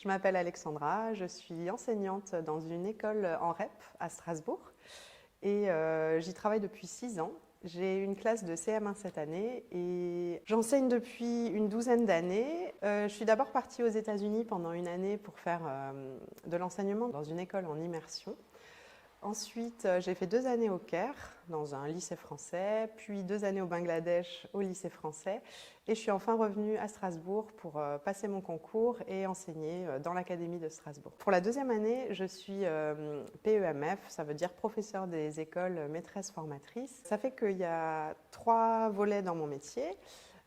Je m'appelle Alexandra, je suis enseignante dans une école en REP à Strasbourg et j'y travaille depuis 6 ans. J'ai une classe de CM1 cette année et j'enseigne depuis une douzaine d'années. Je suis d'abord partie aux États-Unis pendant une année pour faire de l'enseignement dans une école en immersion. Ensuite, j'ai fait 2 années au Caire, dans un lycée français, puis 2 années au Bangladesh, au lycée français. Et je suis enfin revenue à Strasbourg pour passer mon concours et enseigner dans l'Académie de Strasbourg. Pour la deuxième année, je suis PEMF, ça veut dire professeur des écoles maîtresse formatrice. Ça fait qu'il y a 3 volets dans mon métier.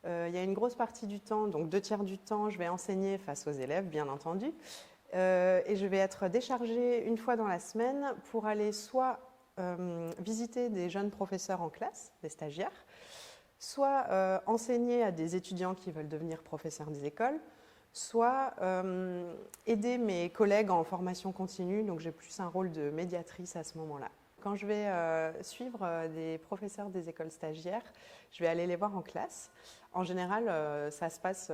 Il y a une grosse partie du temps, donc 2 tiers du temps, je vais enseigner face aux élèves, bien entendu. Et je vais être déchargée une fois dans la semaine pour aller soit visiter des jeunes professeurs en classe, des stagiaires, soit enseigner à des étudiants qui veulent devenir professeurs des écoles, soit aider mes collègues en formation continue, donc j'ai plus un rôle de médiatrice à ce moment-là. Quand je vais suivre des professeurs des écoles stagiaires, je vais aller les voir en classe. En général, ça se passe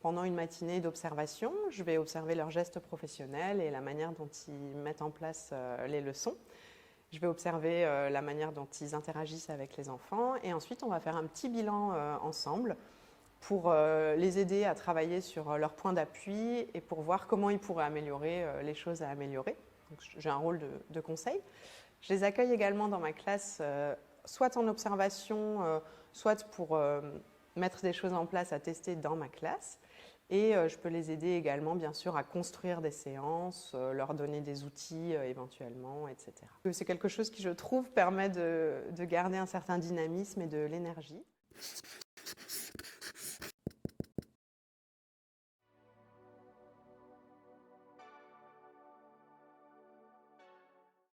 pendant une matinée d'observation. Je vais observer leurs gestes professionnels et la manière dont ils mettent en place les leçons. Je vais observer la manière dont ils interagissent avec les enfants et ensuite on va faire un petit bilan ensemble pour les aider à travailler sur leurs points d'appui et pour voir comment ils pourraient améliorer les choses à améliorer. Donc, j'ai un rôle de conseil. Je les accueille également dans ma classe, soit en observation, soit pour mettre des choses en place à tester dans ma classe. Et je peux les aider également, bien sûr, à construire des séances, leur donner des outils éventuellement, etc. C'est quelque chose qui, je trouve, permet de garder un certain dynamisme et de l'énergie.